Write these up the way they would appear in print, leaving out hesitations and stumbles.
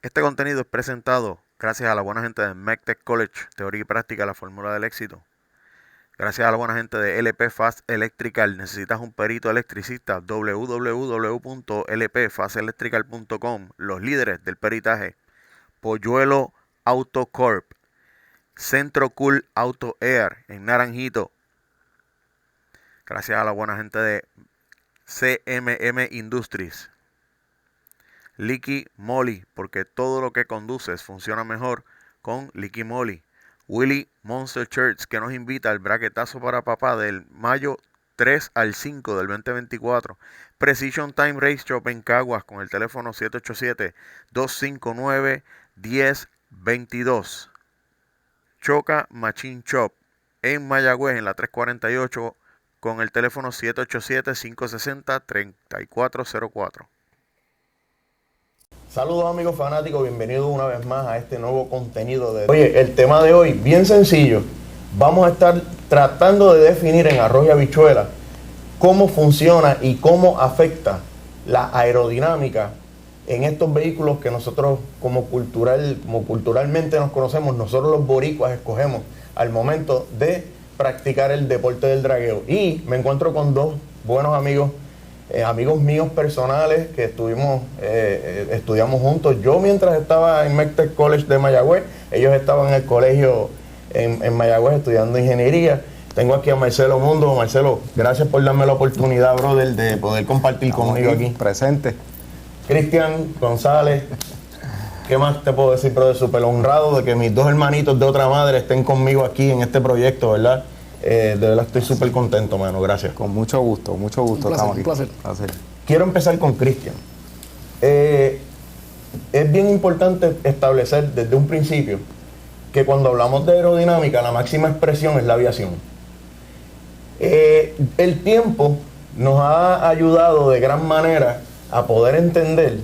Este contenido es presentado gracias a la buena gente de MECTEC College, Teoría y Práctica de la Fórmula del Éxito. Gracias a la buena gente de LP Fast Electrical. ¿Necesitas un perito electricista? www.lpfastelectrical.com. Los líderes del peritaje. Polluelo Auto Corp. Centro Cool Auto Air en Naranjito. Gracias a la buena gente de CMM Industries. Liqui Moly, porque todo lo que conduces funciona mejor con Liqui Moly. Willy Monster Church, que nos invita al braquetazo para papá del mayo 3 al 5 del 2024. Precision Time Race Shop en Caguas con el teléfono 787-259-1022. Choca Machine Shop en Mayagüez en la 348 con el teléfono 787-560-3404. Saludos amigos fanáticos, bienvenidos una vez más a este nuevo contenido de... Oye, el tema de hoy, bien sencillo. Vamos a estar tratando de definir en arroz y habichuela cómo funciona y cómo afecta la aerodinámica en estos vehículos que nosotros como culturalmente nos conocemos, nosotros los boricuas escogemos al momento de practicar el deporte del dragueo. Y me encuentro con dos buenos amigos míos personales que estudiamos juntos. Yo mientras estaba en MECTEC College de Mayagüez, ellos estaban en el colegio en Mayagüez estudiando ingeniería. Tengo aquí a Marcelo Mundo. Marcelo, gracias por darme la oportunidad, brother, de poder compartir conmigo aquí. Presente. Cristian González, ¿qué más te puedo decir, brother? Súper honrado de que mis dos hermanitos de otra madre estén conmigo aquí en este proyecto, ¿verdad? De verdad estoy súper contento, mano, gracias. Con mucho gusto, estamos aquí. Un placer. Quiero empezar con Cristian. Es bien importante establecer desde un principio que cuando hablamos de aerodinámica, la máxima expresión es la aviación. El tiempo nos ha ayudado de gran manera a poder entender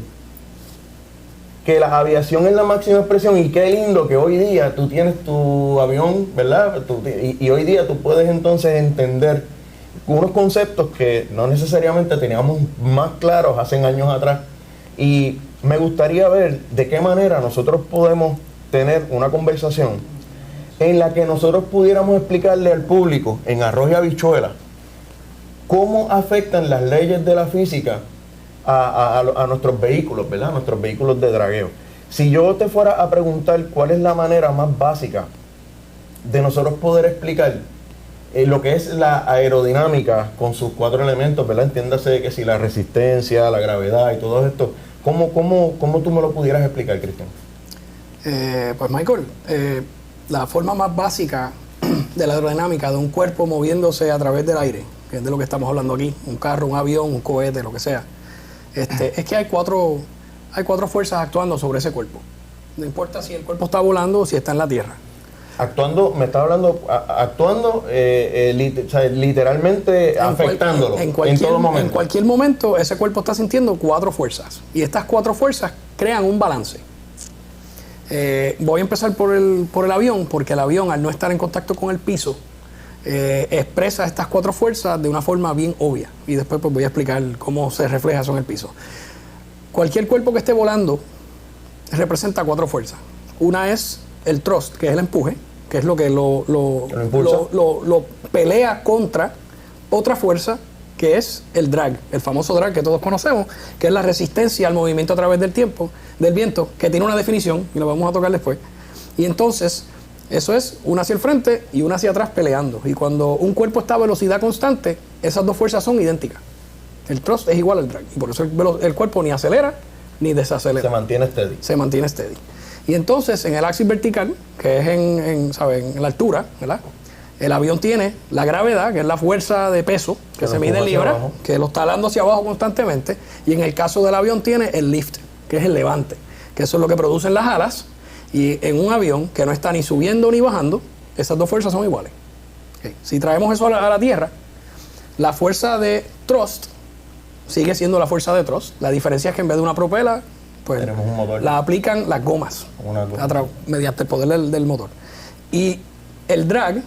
que la aviación es la máxima expresión, y qué lindo que hoy día tú tienes tu avión, ¿verdad? Y hoy día tú puedes entonces entender unos conceptos que no necesariamente teníamos más claros hace años atrás. Y me gustaría ver de qué manera nosotros podemos tener una conversación en la que nosotros pudiéramos explicarle al público en arroz y habichuela cómo afectan las leyes de la física a nuestros vehículos, ¿verdad? A nuestros vehículos de dragueo. Si yo te fuera a preguntar cuál es la manera más básica de nosotros poder explicar lo que es la aerodinámica con sus cuatro elementos, ¿verdad? Entiéndase que si la resistencia, la gravedad y todo esto, ¿cómo tú me lo pudieras explicar, Cristian? Pues Michael, la forma más básica de la aerodinámica de un cuerpo moviéndose a través del aire, que es de lo que estamos hablando aquí, un carro, un avión, un cohete, lo que sea, es que hay cuatro fuerzas actuando sobre ese cuerpo. No importa si el cuerpo está volando o si está en la tierra. Actuando, me está hablando, literalmente afectándolo en todo momento. En cualquier momento ese cuerpo está sintiendo cuatro fuerzas, y estas cuatro fuerzas crean un balance. Voy a empezar por el avión, porque el avión, al no estar en contacto con el piso, expresa estas cuatro fuerzas de una forma bien obvia, y después pues voy a explicar cómo se refleja eso en el piso. Cualquier cuerpo que esté volando representa cuatro fuerzas. Una es el thrust, que es el empuje, que es lo que lo pelea contra otra fuerza, que es el drag, el famoso drag que todos conocemos, que es la resistencia al movimiento a través del viento, que tiene una definición y lo vamos a tocar después. Y entonces eso es una hacia el frente y una hacia atrás peleando. Y cuando un cuerpo está a velocidad constante, esas dos fuerzas son idénticas. El thrust es igual al drag. Y por eso el cuerpo ni acelera ni desacelera. Se mantiene steady. Y entonces en el axis vertical, que es en la altura, ¿verdad? El avión tiene la gravedad, que es la fuerza de peso, que se mide en libras, que lo está jalando hacia abajo constantemente. Y en el caso del avión tiene el lift, que es el levante, que eso es lo que producen las alas. Y en un avión que no está ni subiendo ni bajando, esas dos fuerzas son iguales. Okay. Si traemos eso a la Tierra, la fuerza de thrust sigue siendo la fuerza de thrust. La diferencia es que en vez de una propela, pues tenemos un motor. La aplican las gomas mediante el poder del motor. Y el drag,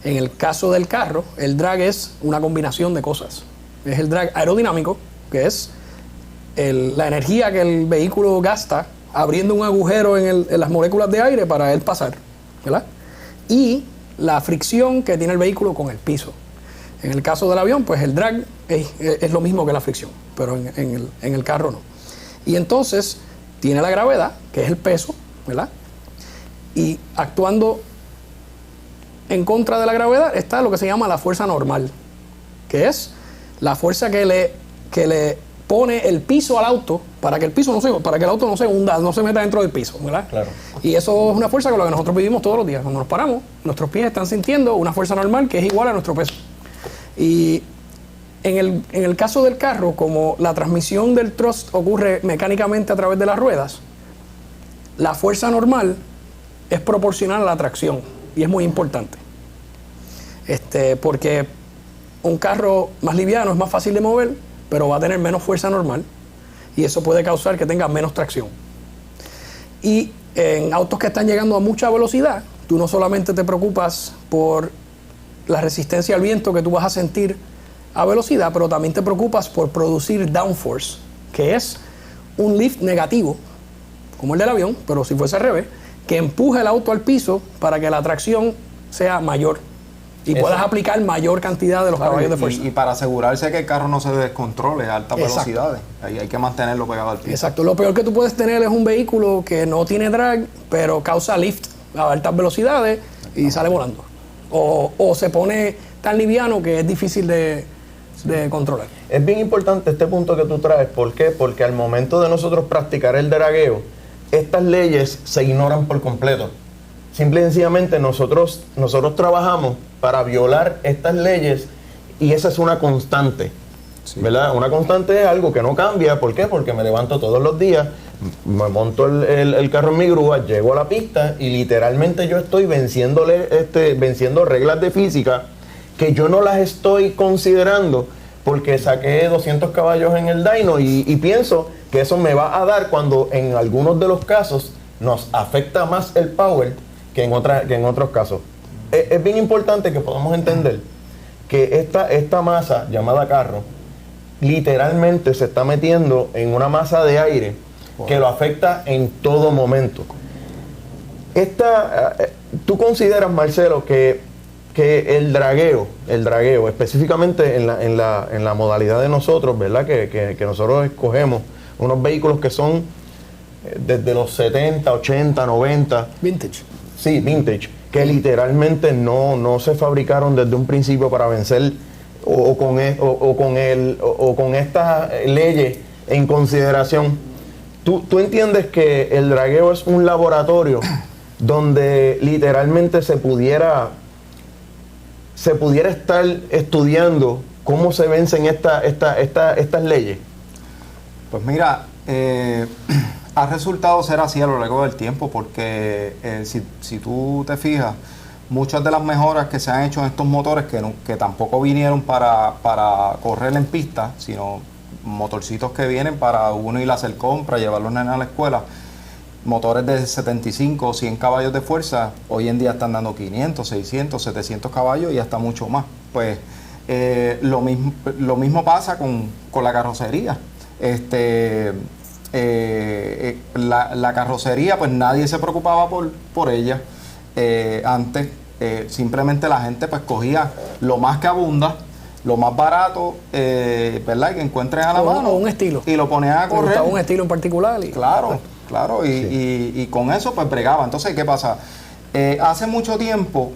en el caso del carro, el drag es una combinación de cosas. Es el drag aerodinámico, que es la energía que el vehículo gasta abriendo un agujero en las moléculas de aire para él pasar, ¿verdad? Y la fricción que tiene el vehículo con el piso. En el caso del avión, pues el drag es lo mismo que la fricción, pero en el carro no. Y entonces tiene la gravedad, que es el peso, ¿verdad? Y actuando en contra de la gravedad está lo que se llama la fuerza normal, que es la fuerza que le pone el piso al auto para que el auto no se hunda, no se meta dentro del piso, ¿verdad? Claro. Y eso es una fuerza con la que nosotros vivimos todos los días. Cuando nos paramos, nuestros pies están sintiendo una fuerza normal que es igual a nuestro peso. Y en el caso del carro, como la transmisión del thrust ocurre mecánicamente a través de las ruedas, la fuerza normal es proporcional a la tracción, y es muy importante. Porque un carro más liviano es más fácil de mover, pero va a tener menos fuerza normal, y eso puede causar que tenga menos tracción. Y en autos que están llegando a mucha velocidad, tú no solamente te preocupas por la resistencia al viento que tú vas a sentir a velocidad, pero también te preocupas por producir downforce, que es un lift negativo, como el del avión, pero si fuese al revés, que empuje el auto al piso para que la tracción sea mayor y puedas aplicar mayor cantidad de los caballos de fuerza. Y para asegurarse que el carro no se descontrole a altas velocidades, ahí hay que mantenerlo pegado al piso. Exacto. Lo peor que tú puedes tener es un vehículo que no tiene drag, pero causa lift a altas velocidades y sale volando. O se pone tan liviano que es difícil de controlar. Es bien importante este punto que tú traes. ¿Por qué? Porque al momento de nosotros practicar el dragueo, estas leyes se ignoran por completo. Simple y sencillamente nosotros trabajamos para violar estas leyes, y esa es una constante, ¿verdad? Una constante es algo que no cambia. ¿Por qué? Porque me levanto todos los días, me monto el carro en mi grúa, llego a la pista y literalmente yo estoy venciendo reglas de física que yo no las estoy considerando porque saqué 200 caballos en el dyno y pienso que eso me va a dar, cuando en algunos de los casos nos afecta más el power que en otros casos. Es bien importante que podamos entender que esta masa llamada carro literalmente se está metiendo en una masa de aire que lo afecta en todo momento. ¿Tú consideras, Marcelo, que el dragueo, específicamente en la modalidad de nosotros, ¿verdad? Que nosotros escogemos unos vehículos que son desde los 70, 80, 90. Vintage. Sí, vintage. Que literalmente no se fabricaron desde un principio para vencer o con estas leyes en consideración. ¿Tú entiendes que el dragueo es un laboratorio donde literalmente se pudiera estar estudiando cómo se vencen estas leyes? Pues mira, ha resultado ser así a lo largo del tiempo, porque si tú te fijas, muchas de las mejoras que se han hecho en estos motores, que tampoco vinieron para correr en pista, sino motorcitos que vienen para uno ir a hacer compra, llevar a los nenes a la escuela, motores de 75 o 100 caballos de fuerza, hoy en día están dando 500, 600, 700 caballos y hasta mucho más. Pues lo mismo pasa con la carrocería. La carrocería, pues nadie se preocupaba por ella. Antes simplemente la gente pues cogía lo más que abunda, lo más barato, ¿verdad? Que encuentren a la mano. O un estilo. Y lo ponían a correr. Un estilo en particular. Claro, y con eso pues bregaba. Entonces, ¿qué pasa? Hace mucho tiempo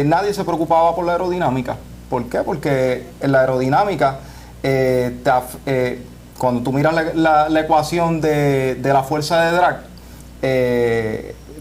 nadie se preocupaba por la aerodinámica. ¿Por qué? Porque en la aerodinámica, cuando tú miras la ecuación de la fuerza de drag,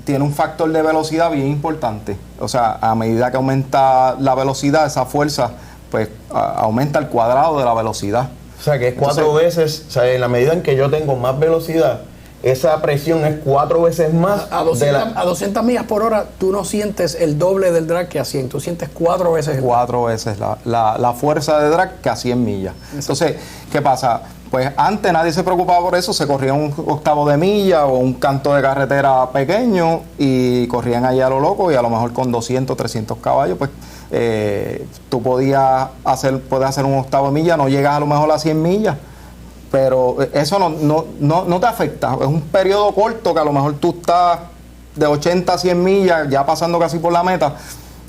tiene un factor de velocidad bien importante. O sea, a medida que aumenta la velocidad, esa fuerza pues aumenta el cuadrado de la velocidad. O sea, que es 4 veces, o sea, en la medida en que yo tengo más velocidad, esa presión es 4 veces más. A 200 millas por hora, tú no sientes el doble del drag que a 100, tú sientes 4 veces. 4 veces la fuerza de drag que a 100 millas. Exacto. Entonces, ¿qué pasa? Pues antes nadie se preocupaba por eso, se corría un octavo de milla o un canto de carretera pequeño y corrían allá a lo loco, y a lo mejor con 200, 300 caballos, pues tú puedes hacer un octavo de milla, no llegas a lo mejor a 100 millas, pero eso no te afecta. Es un periodo corto que a lo mejor tú estás de 80 a 100 millas, ya pasando casi por la meta,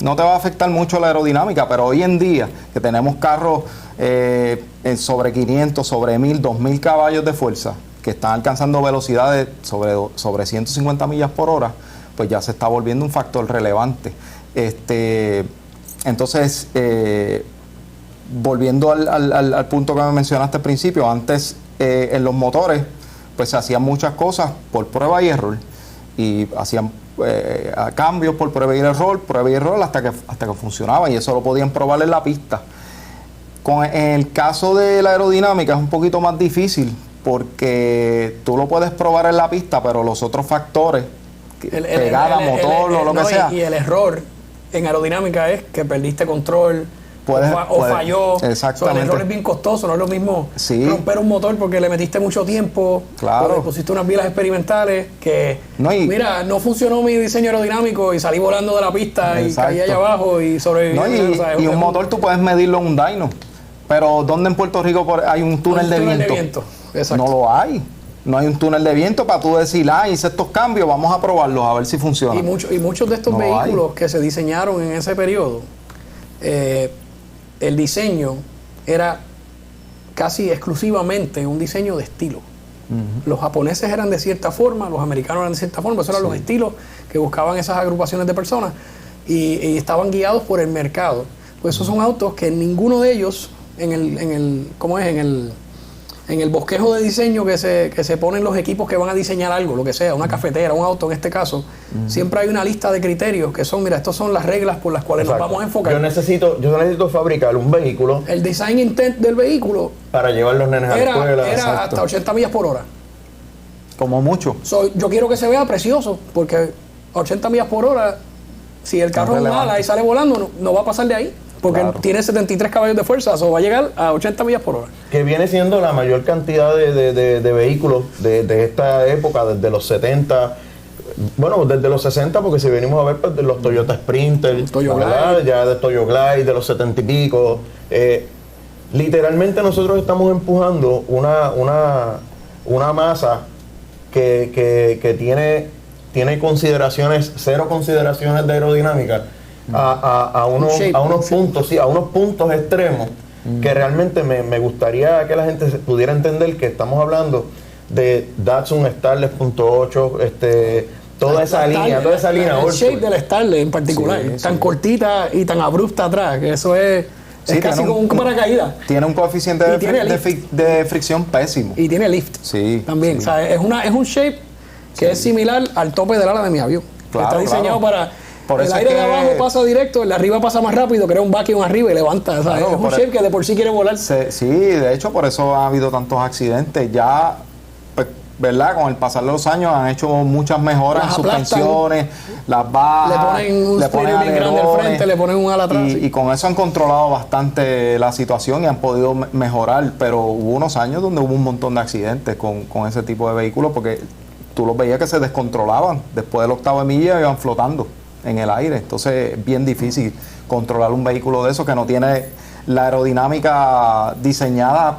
no te va a afectar mucho la aerodinámica, pero hoy en día que tenemos carros sobre 500, sobre 1000, 2000 caballos de fuerza, que están alcanzando velocidades sobre 150 millas por hora, pues ya se está volviendo un factor relevante. Entonces, volviendo al punto que me mencionaste al principio, antes en los motores pues se hacían muchas cosas por prueba y error, y hacían cambios por prueba y error hasta que funcionaba, y eso lo podían probar en la pista. En el caso de la aerodinámica es un poquito más difícil, porque tú lo puedes probar en la pista, pero los otros factores, pegada, motor o lo que sea. Y el error en aerodinámica es que perdiste control, falló. Exactamente. El error es bien costoso, no es lo mismo romper un motor porque le metiste mucho tiempo, claro, pusiste unas vilas experimentales que, mira, no funcionó mi diseño aerodinámico y salí volando de la pista. Exacto. Y caí allá abajo y sobreviví. Y un motor tú puedes medirlo en un dyno, pero ¿dónde en Puerto Rico hay un túnel de viento? Exacto. No lo hay. No hay un túnel de viento para tú decir, hice estos cambios, vamos a probarlos a ver si funciona. Y muchos de estos vehículos que se diseñaron en ese periodo, el diseño era casi exclusivamente un diseño de estilo. Los japoneses eran de cierta forma, los americanos eran de cierta forma, esos eran los estilos que buscaban esas agrupaciones de personas, y estaban guiados por el mercado. Pues esos son autos que ninguno de ellos, en el bosquejo de diseño que se ponen los equipos que van a diseñar algo, lo que sea, una cafetera, un auto en este caso, siempre hay una lista de criterios que son, mira, estas son las reglas por las cuales nos vamos a enfocar. Yo necesito fabricar un vehículo. El design intent del vehículo para llevar los nenes a la escuela. Era hasta 80 millas por hora. Como mucho. Yo quiero que se vea precioso, porque a 80 millas por hora, si el carro es un ala y sale volando, no va a pasar de ahí. Porque tiene 73 caballos de fuerza, o va a llegar a 80 millas por hora. Que viene siendo la mayor cantidad de vehículos de esta época, desde los 70, bueno, desde los 60, porque si venimos a ver, pues, de los Toyota Sprinter, ya de Toyo Glide, de los 70 y pico. Literalmente nosotros estamos empujando una masa que tiene cero consideraciones de aerodinámica, a unos puntos extremos, que realmente me gustaría que la gente pudiera entender que estamos hablando de Datsun Starlet .8, toda esa línea el shape del Starlet en particular, tan cortita y tan abrupta atrás, que eso es casi como un paracaídas. Tiene un coeficiente de fricción pésimo. Y tiene lift también. O sea, es un shape que es similar al tope del ala de mi avión. Está diseñado para... El aire de abajo pasa directo, el de arriba pasa más rápido, crea un vacuum arriba y levanta. Es un shape que de por sí quiere volar. Sí, de hecho, por eso ha habido tantos accidentes. Ya, pues, ¿verdad? Con el pasar de los años han hecho muchas mejoras en suspensiones, las bajas, le ponen bien grande al frente, le ponen un ala atrás. Y con eso han controlado bastante la situación y han podido mejorar. Pero hubo unos años donde hubo un montón de accidentes con ese tipo de vehículos, porque tú los veías que se descontrolaban. Después del octavo de milla iban flotando en el aire. Entonces es bien difícil controlar un vehículo de eso que no tiene la aerodinámica diseñada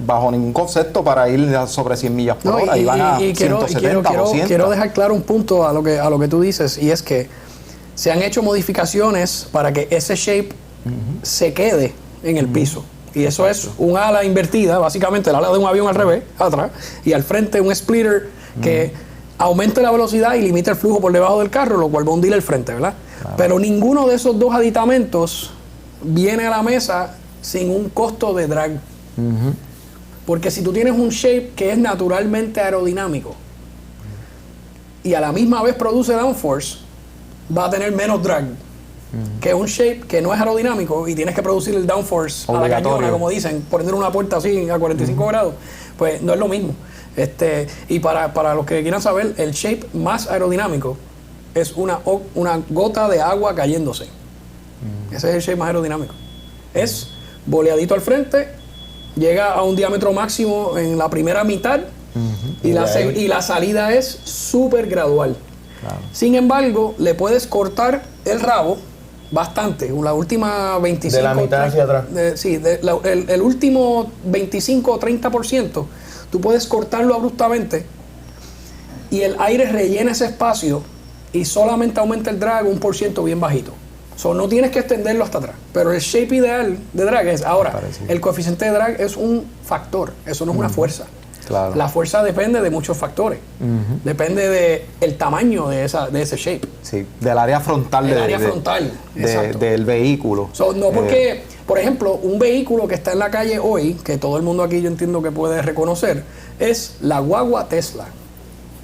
bajo ningún concepto para ir sobre 100 millas por hora. Y van a 170, 200. Quiero dejar claro un punto a lo que tú dices, y es que se han hecho modificaciones para que ese shape se quede en el piso. Y eso es un ala invertida, básicamente el ala de un avión al revés, atrás, y al frente un splitter que aumente la velocidad y limita el flujo por debajo del carro, lo cual va a hundir el frente, ¿verdad? Pero ninguno de esos dos aditamentos viene a la mesa sin un costo de drag. Porque si tú tienes un shape que es naturalmente aerodinámico y a la misma vez produce downforce, va a tener menos drag que un shape que no es aerodinámico y tienes que producir el downforce a la cañona, como dicen, poniendo una puerta así a 45 grados, pues no es lo mismo. Y para los que quieran saber, el shape más aerodinámico es una gota de agua cayéndose. Ese es el shape más aerodinámico. Es boleadito al frente, llega a un diámetro máximo en la primera mitad y la salida es súper gradual. Sin embargo, le puedes cortar el rabo bastante. La última 25... De la mitad hacia atrás. El último 25 o 30%, tú puedes cortarlo abruptamente y el aire rellena ese espacio y solamente aumenta el drag 1% bien bajito. No tienes que extenderlo hasta atrás. Pero el shape ideal de drag es... Ahora, el coeficiente de drag es un factor, eso no es una fuerza. Claro. La fuerza depende de muchos factores. Depende del tamaño de ese shape. Sí, del área frontal, del vehículo. No porque, por ejemplo, un vehículo que está en la calle hoy, que todo el mundo aquí yo entiendo que puede reconocer, es la guagua Tesla.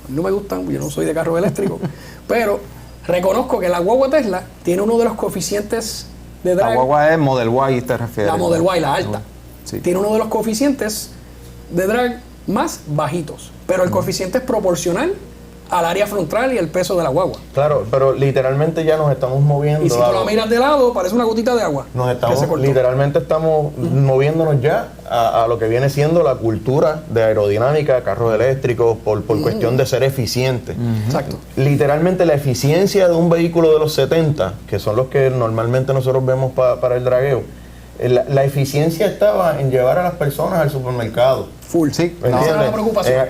No me gustan, yo no soy de carro eléctrico, pero reconozco que la guagua Tesla tiene uno de los coeficientes de drag. La guagua es Model Y, te refieres. La Model Y, la alta. Sí. Tiene uno de los coeficientes de drag más bajitos, pero el coeficiente es proporcional al área frontal y el peso de la guagua. Claro, pero literalmente ya nos estamos moviendo. Y si tú la miras de lado, parece una gotita de agua. Literalmente estamos moviéndonos ya a lo que viene siendo la cultura de aerodinámica, carros eléctricos, por cuestión de ser eficiente. Exacto. Literalmente la eficiencia de un vehículo de los 70, que son los que normalmente nosotros vemos para el dragueo, la eficiencia estaba en llevar a las personas al supermercado. Full, sí. ¿Me entiendes? Esa era la preocupación.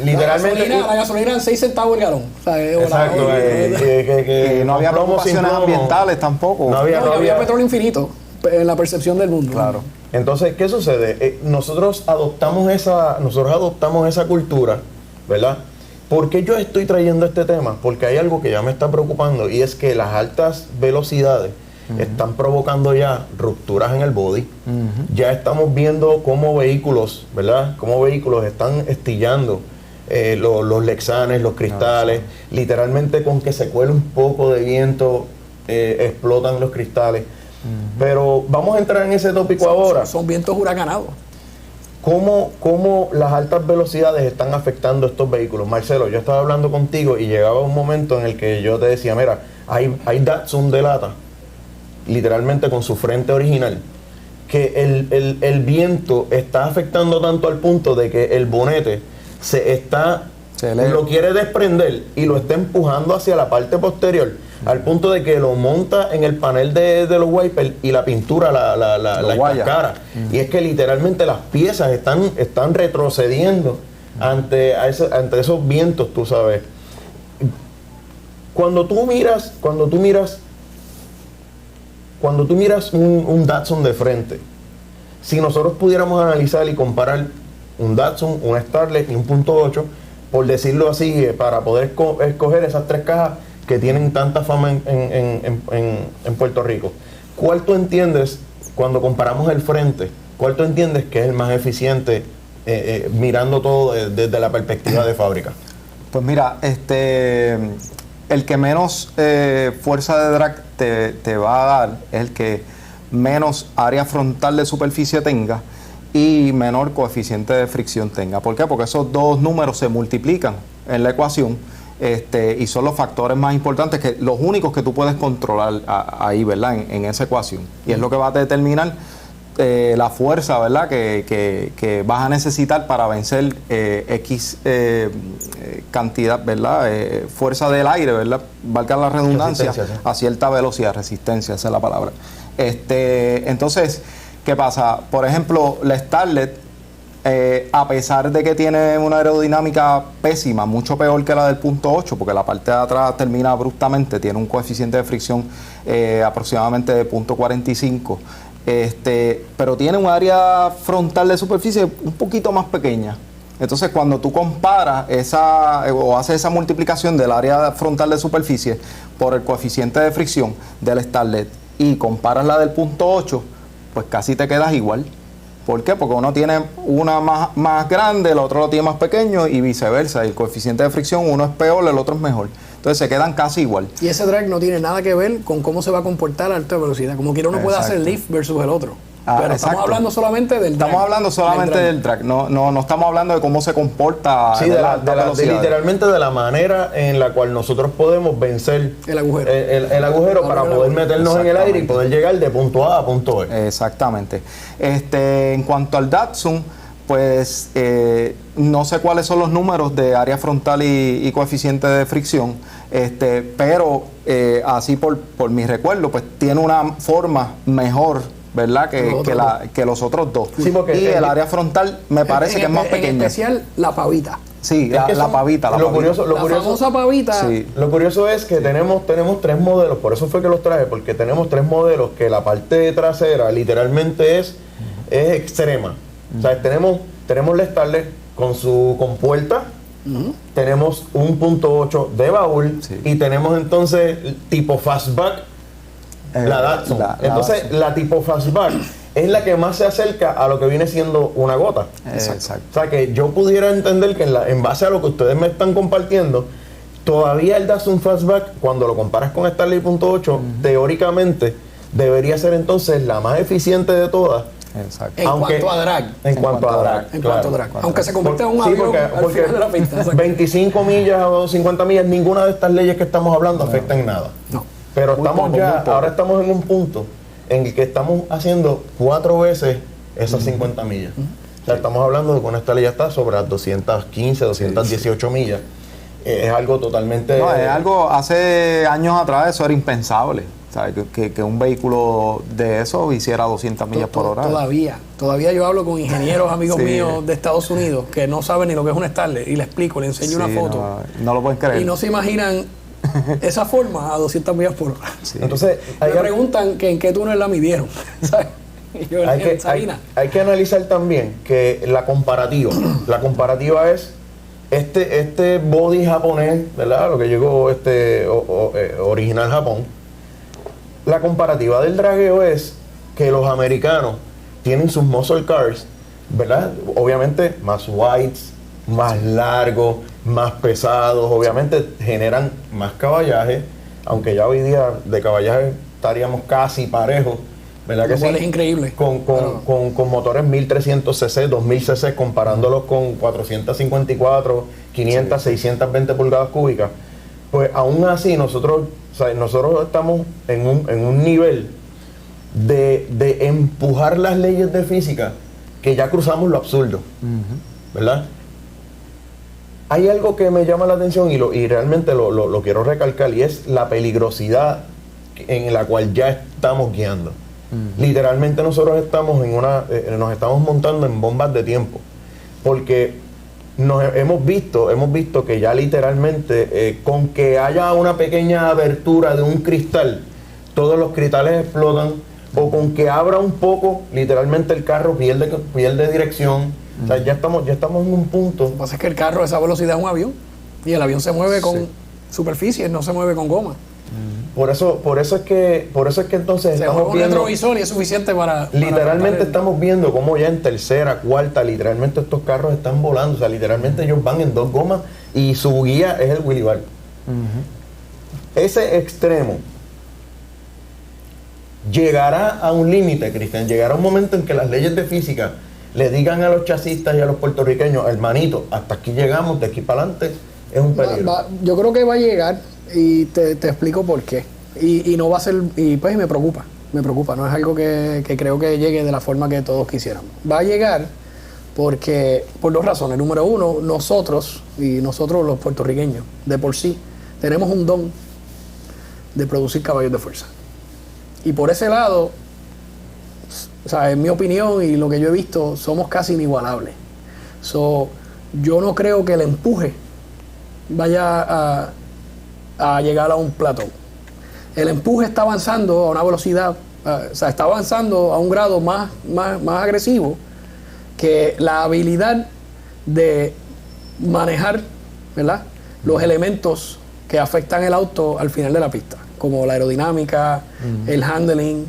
Literalmente. La gasolina eran 6 centavos el galón. O sea, exacto. Que no había preocupaciones ambientales tampoco. No había petróleo infinito en la percepción del mundo. Claro. Entonces, ¿qué sucede? Nosotros adoptamos esa cultura, ¿verdad? ¿Por qué yo estoy trayendo este tema? Porque hay algo que ya me está preocupando y es que las altas velocidades están provocando ya rupturas en el body. Ya estamos viendo cómo vehículos, ¿verdad? Cómo vehículos están estillando los lexanes, los cristales. Literalmente con que se cuele un poco de viento explotan los cristales. Pero vamos a entrar en ese tópico ahora. Son vientos huracanados. ¿Cómo las altas velocidades están afectando estos vehículos? Marcelo, yo estaba hablando contigo y llegaba un momento en el que yo te decía, mira, hay Datsun de lata, literalmente con su frente original, que el viento está afectando tanto al punto de que el bonete lo quiere desprender y lo está empujando hacia la parte posterior, al punto de que lo monta en el panel de los wipers y la pintura la cara. Y es que literalmente las piezas están retrocediendo ante esos vientos, tú sabes. Cuando tú miras un Datsun de frente, si nosotros pudiéramos analizar y comparar un Datsun, un Starlet y un .8, por decirlo así, para poder escoger esas tres cajas que tienen tanta fama en Puerto Rico, ¿cuál tú entiendes, cuando comparamos el frente, cuál tú entiendes que es el más eficiente mirando todo desde la perspectiva de fábrica? Pues mira, el que menos fuerza de drag te va a dar es el que menos área frontal de superficie tenga y menor coeficiente de fricción tenga. ¿Por qué? Porque esos dos números se multiplican en la ecuación y son los factores más importantes, los únicos que tú puedes controlar ahí, ¿verdad? En esa ecuación. Y es lo que va a determinar la fuerza, ¿verdad? Que vas a necesitar para vencer X cantidad, ¿verdad? Fuerza del aire, ¿verdad? Valga la redundancia, a cierta velocidad, resistencia, esa es la palabra. Entonces, ¿qué pasa? Por ejemplo, la Starlet, a pesar de que tiene una aerodinámica pésima, mucho peor que la del .8, porque la parte de atrás termina abruptamente, tiene un coeficiente de fricción aproximadamente de 0.45, pero tiene un área frontal de superficie un poquito más pequeña. Entonces, cuando tú comparas o haces esa multiplicación del área frontal de superficie por el coeficiente de fricción del Starlet y comparas la del .8, pues casi te quedas igual. ¿Por qué? Porque uno tiene una más grande, el otro lo tiene más pequeño y viceversa. El coeficiente de fricción, uno es peor, el otro es mejor. Entonces se quedan casi igual. Y ese drag no tiene nada que ver con cómo se va a comportar a alta velocidad. Como quiera uno puede hacer lift versus el otro. Pero estamos hablando solamente del drag. Estamos hablando solamente del drag. No estamos hablando de cómo se comporta. Sí, literalmente de la manera en la cual nosotros podemos vencer el agujero, el agujero para poder meternos en el aire y poder llegar de punto A a punto B. Exactamente. En cuanto al Datsun, pues no sé cuáles son los números de área frontal y coeficiente de fricción. Pero así por mi recuerdo, pues tiene una forma mejor, ¿verdad? Que los otros dos. Sí, porque y el área frontal me parece que es más En pequeña. especial la pavita. Sí, Es que la son- pavita. lo curioso, La famosa pavita. Sí. Lo curioso es que tenemos tres modelos, por eso fue que los traje, porque tenemos tres modelos que la parte trasera literalmente es extrema. O sea, tenemos la Starlet con su compuerta, tenemos un .8 de baúl Sí. y tenemos entonces tipo fastback la Datsun. Entonces, Datsun. la tipo fastback es la que más se acerca a lo que viene siendo una gota. Exacto. O sea, que yo pudiera entender que en base a lo que ustedes me están compartiendo, todavía el Datsun Fastback, cuando lo comparas con Starlet .8, teóricamente debería ser entonces la más eficiente de todas. Exacto. En cuanto a drag. En cuanto a drag. En claro. cuanto a drag. Aunque se convierte en un Sí, avión al final de la pista. Exacto. 25 millas o 50 millas, ninguna de estas leyes que estamos hablando afecta en nada. No. Pero Muy poco, muy poco. ahora estamos en un punto en el que estamos haciendo 4 veces esas 50 millas. O sea, estamos hablando de que una Starlet ya está sobre las 215, 218 millas. Es algo totalmente... No, es algo, hace años atrás eso era impensable. ¿Sabes? Que un vehículo de eso hiciera 200 millas por hora. Todavía yo hablo con ingenieros amigos Sí. míos de Estados Unidos que no saben ni lo que es un Starlet y le explico, le enseño una Sí, foto no lo pueden creer. y no se imaginan esa forma a 200 millas por hora. Sí. Entonces, Me preguntan que en qué túnel la midieron. ¿Sabes? Y yo, en Sabina. hay que analizar también que la comparativa es este body japonés, ¿verdad? Lo que llegó original Japón. La comparativa del dragueo es que los americanos tienen sus muscle cars, ¿verdad? Obviamente más whites, más largos, más pesados, obviamente generan más caballaje, aunque ya hoy día de caballaje estaríamos casi parejos, ¿verdad? Lo Que cual sí? es increíble. Con motores 1300 cc, 2000 cc, comparándolos con 454, 500, 620 pulgadas cúbicas. Pues aún así nosotros estamos en un nivel de empujar las leyes de física que ya cruzamos lo absurdo, ¿verdad? Hay algo que me llama la atención y realmente lo quiero recalcar, y es la peligrosidad en la cual ya estamos guiando. Literalmente nosotros estamos nos estamos montando en bombas de tiempo, porque hemos visto que ya literalmente con que haya una pequeña abertura de un cristal, todos los cristales explotan, o con que abra un poco, literalmente el carro pierde dirección. O sea, ya estamos en un punto. Lo que pasa es que el carro a esa velocidad es un avión y el avión se mueve con superficie, no se mueve con goma. Por eso es que entonces Se mueve estamos un viendo, retrovisor y es suficiente para... literalmente estamos viendo cómo ya en tercera, cuarta, literalmente estos carros están volando. O sea, literalmente ellos van en 2 gomas y su guía es el Willy Bar. Ese extremo llegará a un límite, Cristian. Llegará un momento en que las leyes de física le digan a los chasistas y a los puertorriqueños, hermanito, hasta aquí llegamos, de aquí para adelante es un peligro. Yo creo que va a llegar y te explico por qué. Y no va a ser... Y pues me preocupa. No es algo que creo que llegue de la forma que todos quisiéramos. Va a llegar porque por 2 razones. Número 1, nosotros los puertorriqueños, de por sí, tenemos un don de producir caballos de fuerza. Y por ese lado, o sea, en mi opinión y lo que yo he visto, somos casi inigualables. Yo no creo que el empuje vaya a llegar a un plató. El empuje está avanzando a una velocidad, está avanzando a un grado más agresivo que la habilidad de manejar, ¿verdad?, los elementos que afectan el auto al final de la pista, como la aerodinámica, el handling.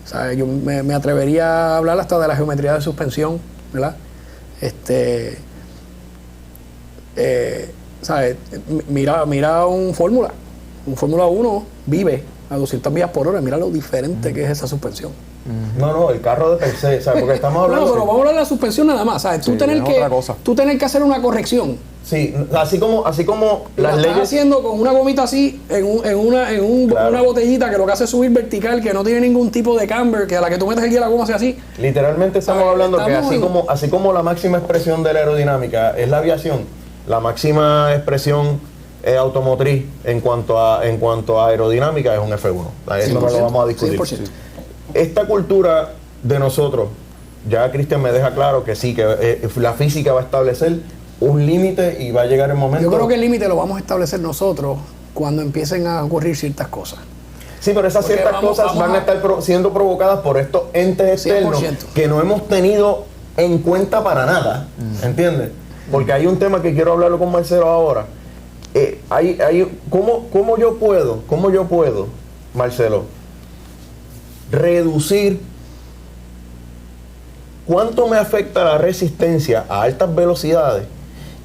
O sea, yo me atrevería a hablar hasta de la geometría de suspensión, ¿verdad? ¿Sabes? Mira un Fórmula 1 vive a 200 millas por hora, mira lo diferente que es esa suspensión. No, el carro de per se, ¿sabes? Porque estamos hablando... No, pero vamos a hablar de la suspensión nada más, ¿sabes? Sí, es otra cosa. Tú tener que hacer una corrección. Sí, así como Las las estás leyes... haciendo con una gomita así, Claro. una botellita que lo que hace es subir vertical, que no tiene ningún tipo de camber, que a la que tú metes el guía la goma hace así. Literalmente estamos ¿Sabes? hablando que Estamos así como la máxima expresión de la aerodinámica es la aviación, la máxima expresión automotriz en cuanto a aerodinámica es un F1. Eso no lo vamos a discutir. 100%. Esta cultura de nosotros, ya Cristian me deja claro que sí, que la física va a establecer un límite y va a llegar el momento. Yo creo que el límite lo vamos a establecer nosotros cuando empiecen a ocurrir ciertas cosas. Sí, pero esas Porque ciertas cosas van a estar siendo provocadas por estos entes externos 100%. que no hemos tenido en cuenta para nada, ¿entiendes? Porque hay un tema que quiero hablarlo con Marcelo ahora. ¿Cómo yo puedo, Marcelo, reducir cuánto me afecta la resistencia a altas velocidades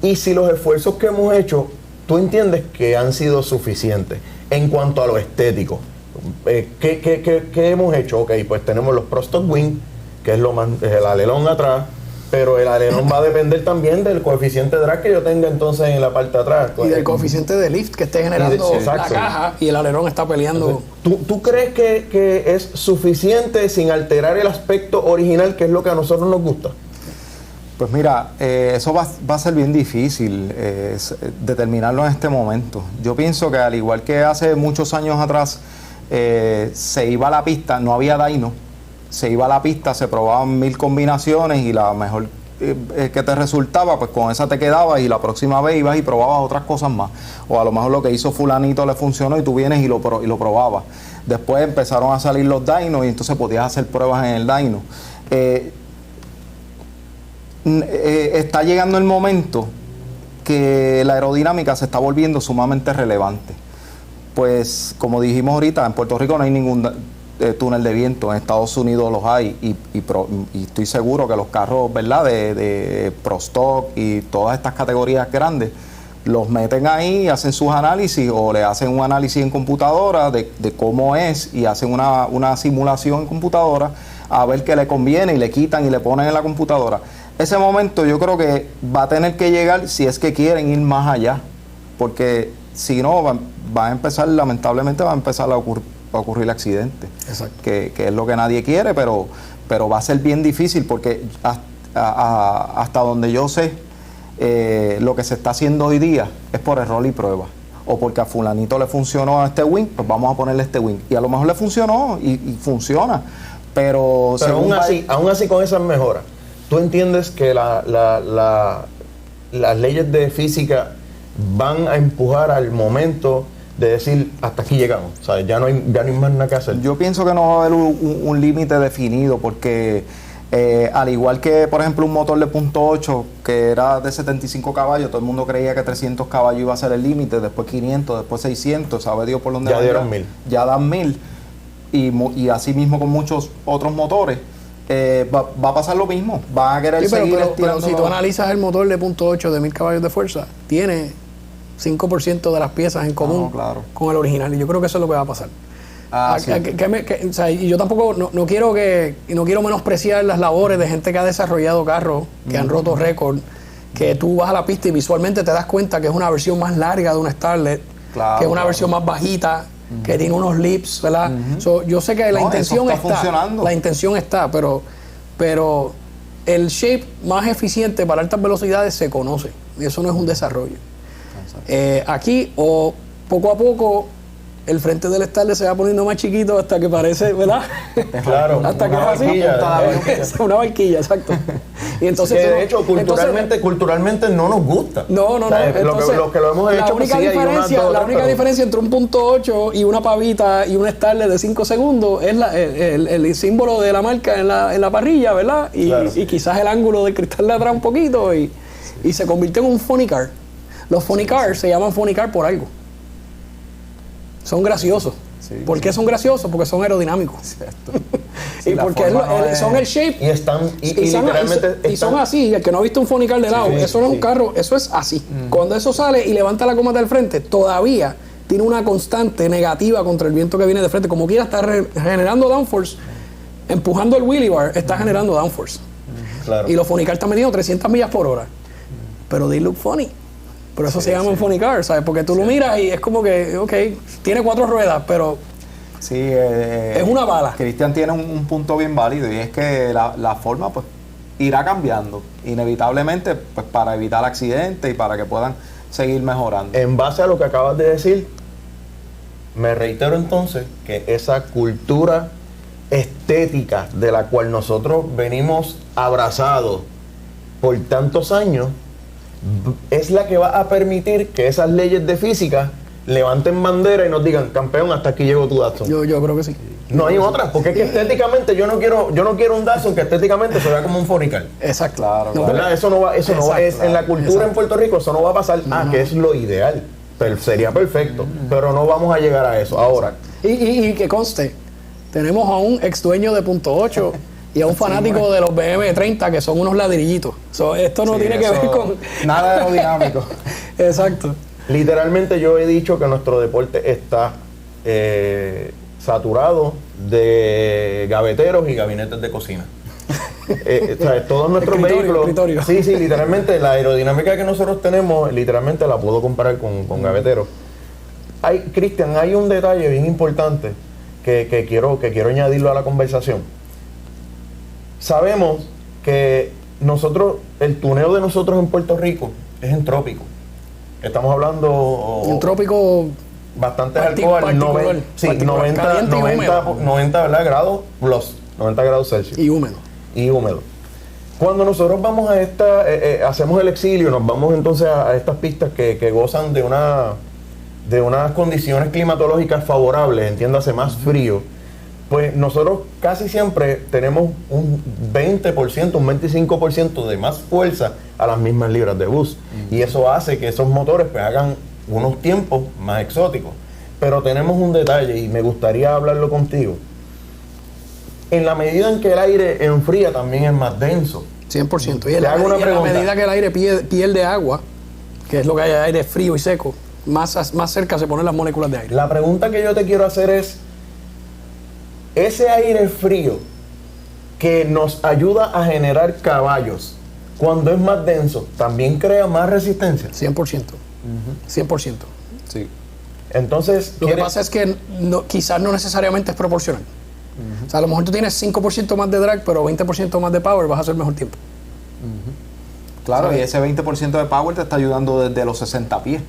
y si los esfuerzos que hemos hecho, tú entiendes que han sido suficientes en cuanto a lo estético? ¿Qué hemos hecho? Ok, pues tenemos los Pro Stock Wing, que es el alerón atrás, pero el alerón va a depender también del coeficiente de drag que yo tenga entonces en la parte de atrás. Y del coeficiente de lift que esté generando la caja y el alerón está peleando. ¿Tú crees que es suficiente sin alterar el aspecto original, que es lo que a nosotros nos gusta? Pues mira, eso va a ser bien difícil determinarlo en este momento. Yo pienso que al igual que hace muchos años atrás se iba a la pista, no había dyno, se iba a la pista, se probaban 1000 combinaciones y la mejor que te resultaba, pues con esa te quedabas y la próxima vez ibas y probabas otras cosas más. O a lo mejor lo que hizo fulanito le funcionó y tú vienes y lo probabas. Después empezaron a salir los dynos y entonces podías hacer pruebas en el dyno. Está llegando el momento que la aerodinámica se está volviendo sumamente relevante. Pues como dijimos ahorita, en Puerto Rico no hay ningún túnel de viento, en Estados Unidos los hay y estoy seguro que los carros, ¿verdad?, de Pro Stock y todas estas categorías grandes los meten ahí y hacen sus análisis o le hacen un análisis en computadora de cómo es y hacen una simulación en computadora a ver qué le conviene y le quitan y le ponen en la computadora. Ese momento yo creo que va a tener que llegar si es que quieren ir más allá, porque si no va a empezar, lamentablemente va a empezar a ocurrir accidentes, que es lo que nadie quiere, pero va a ser bien difícil porque hasta donde yo sé, lo que se está haciendo hoy día es por error y prueba. O porque a fulanito le funcionó a este wing, pues vamos a ponerle este wing. Y a lo mejor le funcionó y funciona, pero aún así con esas mejoras, ¿tú entiendes que las leyes de física van a empujar al momento de decir hasta aquí llegamos? O sea, ya no hay más nada que hacer. Yo pienso que no va a haber un límite definido porque al igual que por ejemplo un motor de .8 que era de 75 caballos, todo el mundo creía que 300 caballos iba a ser el límite, después 500, después 600, sabe Dios por dónde ya dieron 1000. Ya dan 1000 y así mismo con muchos otros motores. Va a pasar lo mismo, van a querer seguir estirando. Pero si tú analizas el motor de .8 de 1000 caballos de fuerza, tiene 5% de las piezas en común con el original, y yo creo que eso es lo que va a pasar. Sí. O sea, y yo tampoco no quiero menospreciar las labores de gente que ha desarrollado carros que han roto récord, que tú vas a la pista y visualmente te das cuenta que es una versión más larga de una Starlet, que es una versión más bajita, que tiene unos lips, ¿verdad? Yo sé que la intención está, pero el shape más eficiente para altas velocidades se conoce, y eso no es un desarrollo. Aquí, o poco a poco, el frente del Starlet se va poniendo más chiquito hasta que parece, ¿verdad? Claro, hasta que es así. Es una barquilla, exacto. Y entonces, que de hecho, culturalmente no nos gusta. No. Entonces, lo que lo hemos hecho, la única diferencia entre un .8 y una pavita y un Starlet de 5 segundos es el símbolo de la marca en la parrilla, ¿verdad? Y quizás el ángulo del cristal de atrás un poquito y se convirtió en un funny car. Los funny cars se llaman funny car por algo. Son graciosos. ¿Por qué son graciosos? Porque son aerodinámicos. Y porque son el shape. Y son así. El que no ha visto un funny car de lado, eso no es un carro, eso es así. Cuando eso sale y levanta la goma del frente, todavía tiene una constante negativa contra el viento que viene de frente. Como quiera, está generando downforce, empujando el wheelie bar, está generando downforce. Y los funny cars están metiendo 300 millas por hora. Pero they look funny. Por eso se llaman funny cars, ¿sabes? Porque tú lo miras y es como que, ok, tiene 4 ruedas, pero es una bala. Cristian tiene un punto bien válido y es que la forma pues irá cambiando inevitablemente, pues para evitar accidentes y para que puedan seguir mejorando. En base a lo que acabas de decir, me reitero entonces que esa cultura estética de la cual nosotros venimos abrazados por tantos años es la que va a permitir que esas leyes de física levanten bandera y nos digan, campeón, hasta aquí llegó tu Datsun. Yo creo que sí. No hay otras, porque es que estéticamente yo no quiero un Datsun que estéticamente se vea como un Forical. Exacto. Claro, No, claro. ¿Verdad? Eso no va, en la cultura exacto. en Puerto Rico eso no va a pasar, que es lo ideal. Pero sería perfecto, pero no vamos a llegar a eso. Ahora, Y que conste, tenemos a un ex dueño de Punto 8 y a un fanático de los BM30 que son unos ladrillitos. Esto no Sí, tiene que eso, ver con... nada aerodinámico. Exacto. literalmente yo he dicho que nuestro deporte está saturado de gaveteros y gabinetes de cocina. O sea, todos nuestros vehículos. escritorio. Sí, literalmente la aerodinámica que nosotros tenemos, literalmente la puedo comparar con gaveteros. Cristian, hay un detalle bien importante que quiero añadirlo a la conversación. Sabemos que el tuneo de nosotros en Puerto Rico es en trópico. Estamos hablando Un trópico bastantes particular, alcohol, sí, particular, caliente y 90 ¿verdad? grados plus, 90 grados Celsius y húmedo. y húmedo. Cuando nosotros vamos a hacemos el exilio, nos vamos entonces a estas pistas que gozan de unas condiciones climatológicas favorables, entiéndase más frío, pues nosotros casi siempre tenemos un 20%, un 25% de más fuerza a las mismas libras de bus. Y eso hace que esos motores pues hagan unos tiempos más exóticos. Pero tenemos un detalle y me gustaría hablarlo contigo. En la medida en que el aire enfría también es más denso. 100%. Y Te en la, hago una y en la pregunta. medida que el aire pierde agua, que es lo que hay, aire frío y seco, más cerca se ponen las moléculas de aire. La pregunta que yo te quiero hacer es, ese aire frío que nos ayuda a generar caballos, cuando es más denso, ¿también crea más resistencia? 100%. 100%. Sí. Entonces, Lo que pasa es que quizás no necesariamente es proporcional. O sea, a lo mejor tú tienes 5% más de drag, pero 20% más de power, vas a hacer mejor tiempo. Claro, ¿sabes? y ese 20% de power te está ayudando desde los 60 pies.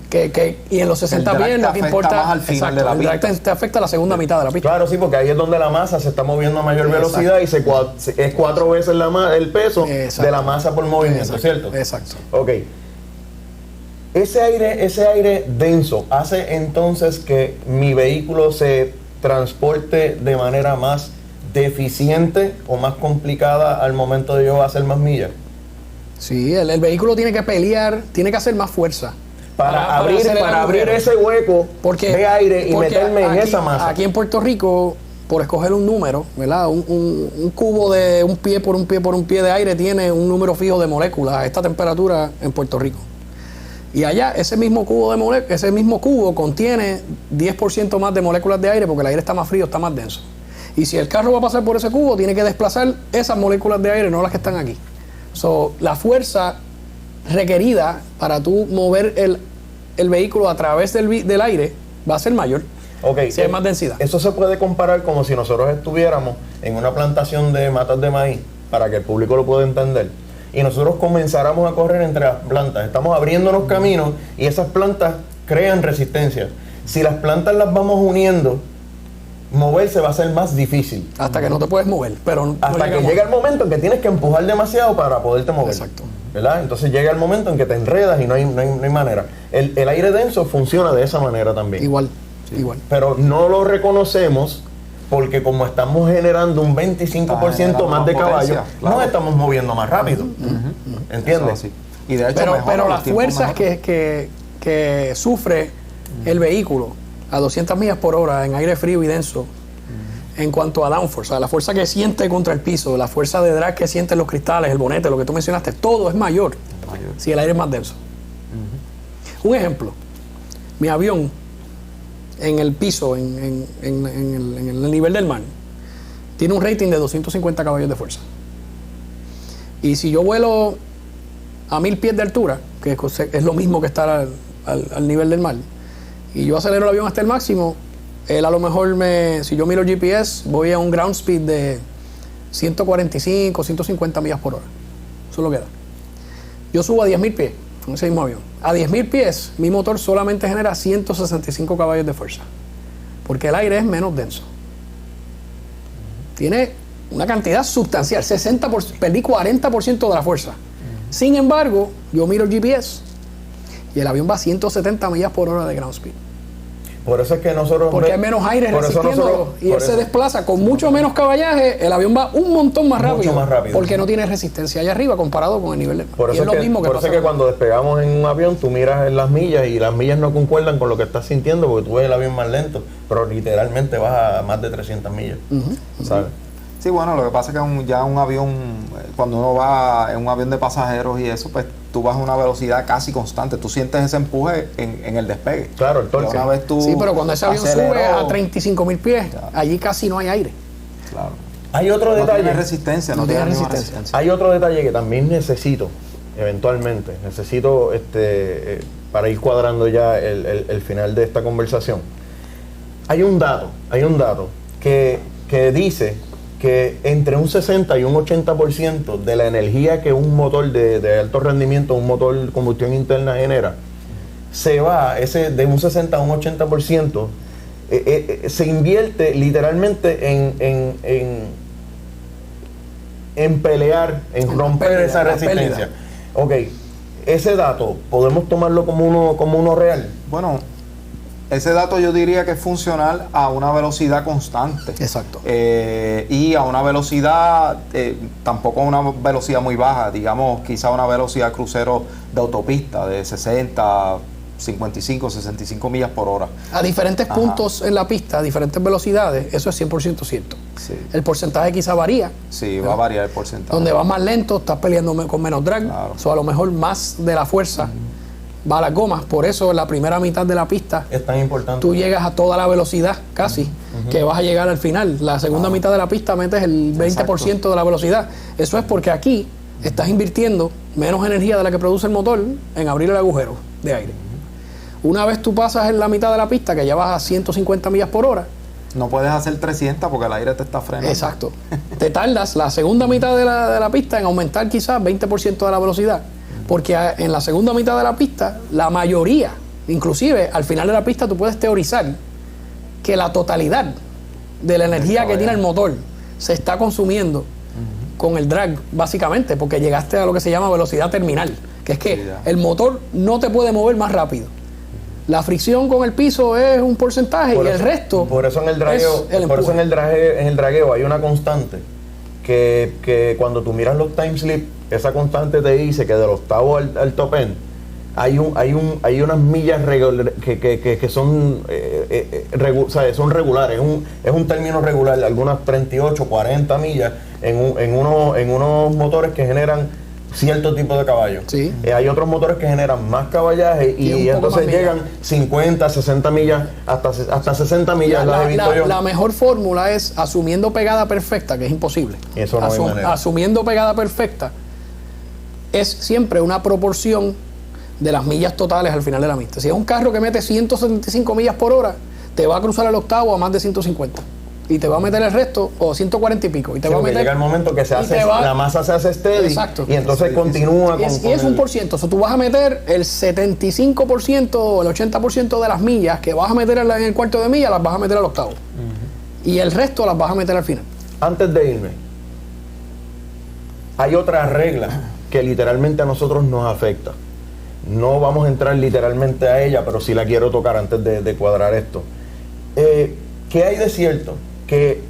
Y en los 60 El drag pies te lo que afecta importa más al final de la el drag pista. te afecta a la segunda mitad de la pista. Claro, sí, porque ahí es donde la masa se está moviendo a mayor velocidad y es 4 veces el peso Exacto. de la masa por movimiento, ¿cierto? Exacto. Ok. Ese aire denso hace entonces que mi vehículo se transporte de manera más deficiente o más complicada al momento de yo hacer más millas. Sí, el vehículo tiene que pelear, tiene que hacer más fuerza. Para abrir acelerar ese hueco de aire y porque meterme en aquí- esa masa. Aquí en Puerto Rico, por escoger un número, ¿verdad? Un cubo de un pie por un pie por un pie de aire tiene un número fijo de moléculas a esta temperatura en Puerto Rico. Y allá ese mismo cubo contiene 10% más de moléculas de aire porque el aire está más frío, está más denso. Y si el carro va a pasar por ese cubo, tiene que desplazar esas moléculas de aire, no las que están aquí. La fuerza requerida para tú mover el vehículo a través del aire va a ser mayor. Okay, si hay más densidad. Eso se puede comparar como si nosotros estuviéramos en una plantación de matas de maíz, para que el público lo pueda entender. Y nosotros comenzáramos a correr entre las plantas. Estamos abriéndonos caminos y esas plantas crean resistencia. Si las plantas las vamos uniendo, moverse va a ser más difícil. Hasta que no te puedes mover. Pero Hasta que llega el momento en que tienes que empujar demasiado para poderte mover. Exacto. ¿Verdad? Entonces llega el momento en que te enredas y no hay manera. El aire denso funciona de esa manera también. Igual. Pero no lo reconocemos porque como estamos generando un 25% más de caballos, potencia, claro. nos estamos moviendo más rápido. ¿Entiendes? Eso sí. Y de hecho, Pero mejora los las tiempos fuerzas mejor. que sufre el vehículo a 200 millas por hora en aire frío y denso, en cuanto a downforce, o sea, la fuerza que siente contra el piso, la fuerza de drag que sienten los cristales, el bonete, lo que tú mencionaste, todo es mayor si el aire es más denso. Un ejemplo, mi avión en el piso, en el nivel del mar, tiene un rating de 250 caballos de fuerza. Y si yo vuelo a 1000 pies de altura, que es lo mismo que estar al nivel del mar, y yo acelero el avión hasta el máximo, él a lo mejor si yo miro el GPS, voy a un ground speed de 145, 150 millas por hora. Eso es lo que da. Yo subo a 10.000 pies, con ese mismo avión. A 10.000 pies, mi motor solamente genera 165 caballos de fuerza, porque el aire es menos denso. Tiene una cantidad sustancial, 60%, perdí 40% de la fuerza. Sin embargo, yo miro el GPS y el avión va a 170 millas por hora de ground speed. Por eso es que nosotros... Porque hay menos aire por eso resistiéndolo nosotros- y él por se eso. desplaza con mucho menos caballaje, el avión va un montón más Mucho rápido. más rápido. Porque no tiene resistencia allá arriba comparado con el nivel del mar. Por Y eso es es lo que, mismo que por eso pasa es que con- cuando despegamos en un avión, tú miras en las millas y las millas no concuerdan con lo que estás sintiendo porque tú ves el avión más lento, pero literalmente vas a más de 300 millas. ¿Sabes? Sí, bueno, lo que pasa es que ya un avión, cuando uno va en un avión de pasajeros y eso, pues tú vas a una velocidad casi constante. Tú sientes ese empuje en el despegue. Claro, el torque. Y una vez tú Sí, pero cuando ese avión aceleró, sube a 35.000 pies, allí casi no hay aire. Claro. Hay otro No detalle. tiene resistencia, no, No tiene tiene ninguna resistencia. Hay otro detalle que también necesito, eventualmente, para ir cuadrando ya el final de esta conversación. Hay un dato que dice que entre un 60 y un 80% de la energía que un motor de alto rendimiento, un motor de combustión interna genera, se va, de un 60 a un 80%, se invierte literalmente en pelear, en romper pérdida, esa la resistencia. pérdida. Ok, ese dato, ¿podemos tomarlo como uno real? Bueno, ese dato yo diría que es funcional a una velocidad constante. Exacto. Y a una velocidad, tampoco a una velocidad muy baja, digamos, quizá una velocidad crucero de autopista de 60, 55, 65 millas por hora. A diferentes Ajá. puntos en la pista, a diferentes velocidades, eso es 100% cierto. Sí, El porcentaje quizá varía. sí, va a variar el porcentaje. Donde vas más lento, estás peleando con menos drag. Claro. O a lo mejor más de la fuerza va a las gomas. Por eso en la primera mitad de la pista Es tan importante. tú llegas a toda la velocidad casi que vas a llegar al final. La segunda mitad de la pista metes el 20% de la velocidad. Eso es porque aquí estás invirtiendo menos energía de la que produce el motor en abrir el agujero de aire. Una vez tú pasas en la mitad de la pista, que ya vas a 150 millas por hora, No puedes hacer 300 porque el aire te está frenando. exacto, te tardas la segunda mitad de la pista en aumentar quizás 20% de la velocidad. Porque en la segunda mitad de la pista, la mayoría, inclusive al final de la pista, tú puedes teorizar que la totalidad de la energía que tiene el motor se está consumiendo con el drag, básicamente, porque llegaste a lo que se llama velocidad terminal, que es que Sí, ya. el motor no te puede mover más rápido. La fricción con el piso es un porcentaje y el resto Por eso en el dragueo, es el por eso empuje. en el dragueo hay una constante que cuando tú miras los time slip, esa constante te dice que del octavo al top end hay unas millas que son son regulares, es un término regular, algunas 38, 40 millas en unos motores que generan cierto tipo de caballos. Sí. Hay otros motores que generan más caballaje Y un y poco entonces más millas. llegan 50, 60 millas, hasta 60 millas las he visto yo. La mejor fórmula es asumiendo pegada perfecta, que es imposible. Eso no hay manera. Asumiendo pegada perfecta es siempre una proporción de las millas totales al final de la pista. Si es un carro que mete 175 millas por hora, te va a cruzar el octavo a más de 150. Y te va a meter el resto, o 140 y pico. Y te Sí, va a porque meter. llega el momento que y te va- la masa se hace steady Exacto. y entonces Sí, continúa Y es un el- por ciento. O sea, tú vas a meter el 75% o el 80% de las millas que vas a meter en el cuarto de milla, las vas a meter al octavo. Y el resto las vas a meter al final. Antes de irme, hay otra regla que literalmente a nosotros nos afecta. No vamos a entrar literalmente a ella, pero sí la quiero tocar antes de cuadrar esto. ¿Qué hay de cierto? Que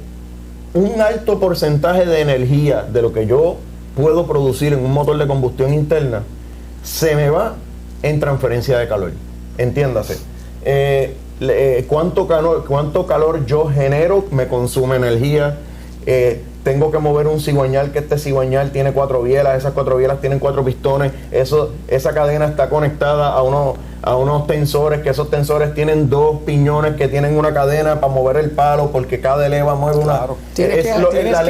un alto porcentaje de energía de lo que yo puedo producir en un motor de combustión interna se me va en transferencia de calor. Entiéndase. ¿Cuánto calor yo genero? Me consume energía. Tengo que mover un cigüeñal, que este cigüeñal tiene 4 bielas, esas 4 bielas tienen 4 pistones, esa cadena está conectada a unos tensores, que esos tensores tienen 2 piñones que tienen una cadena para mover el palo, porque cada leva mueve una... Claro. Tienes que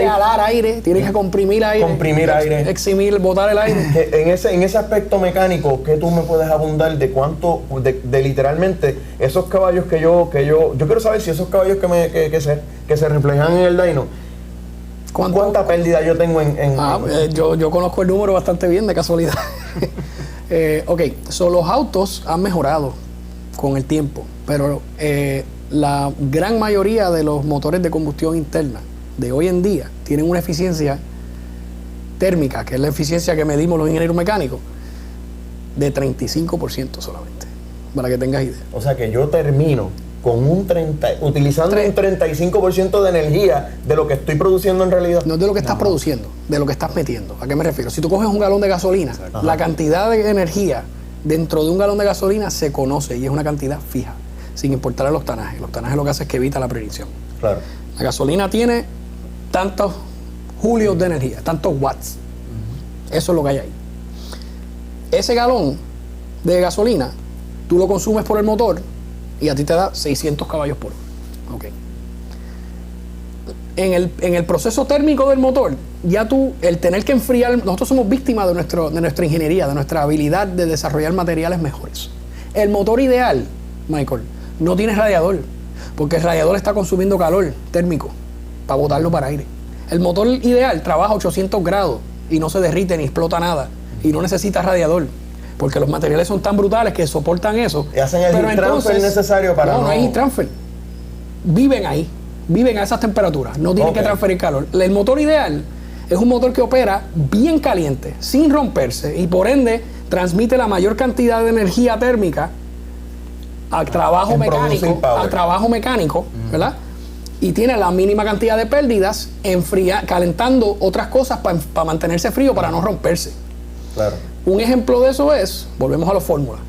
alar aire, tienes que comprimir aire. Comprimir aire. Eximir, botar el aire. En ese aspecto mecánico, ¿qué tú me puedes abundar de cuánto, de literalmente esos caballos que yo quiero saber si esos caballos que se reflejan en el dyno, ¿cuánta pérdida yo tengo en Yo conozco el número bastante bien, de casualidad. Los autos han mejorado con el tiempo, pero la gran mayoría de los motores de combustión interna de hoy en día tienen una eficiencia térmica, que es la eficiencia que medimos los ingenieros mecánicos, de 35% solamente, para que tengas idea. O sea que yo termino con utilizando un 35% de energía de lo que estoy produciendo en realidad. No es de lo que estás produciendo, de lo que estás metiendo. ¿A qué me refiero? Si tú coges un galón de gasolina, la cantidad de energía dentro de un galón de gasolina se conoce y es una cantidad fija, sin importar el octanaje. El octanaje lo que hace es que evita la preignición. Claro. La gasolina tiene tantos julios de energía, tantos watts. Eso es lo que hay ahí. Ese galón de gasolina, tú lo consumes por el motor y a ti te da 600 caballos por hora. Okay. En el proceso térmico del motor, ya tú, el tener que enfriar, nosotros somos víctimas de nuestra ingeniería, de nuestra habilidad de desarrollar materiales mejores. El motor ideal, Michael, no tiene radiador, porque el radiador está consumiendo calor térmico para botarlo para aire. El motor ideal trabaja a 800 grados y no se derrite ni explota nada y no necesita radiador, porque los materiales son tan brutales que soportan eso. Y hacen el heat transfer necesario para no hay heat transfer. Viven ahí, viven a esas temperaturas, no tienen que transferir calor. El motor ideal es un motor que opera bien caliente, sin romperse, y por ende transmite la mayor cantidad de energía térmica al trabajo mecánico, ¿verdad? Y tiene la mínima cantidad de pérdidas calentando otras cosas para mantenerse frío, para no romperse. Claro. Un ejemplo de eso es, volvemos a los fórmulas.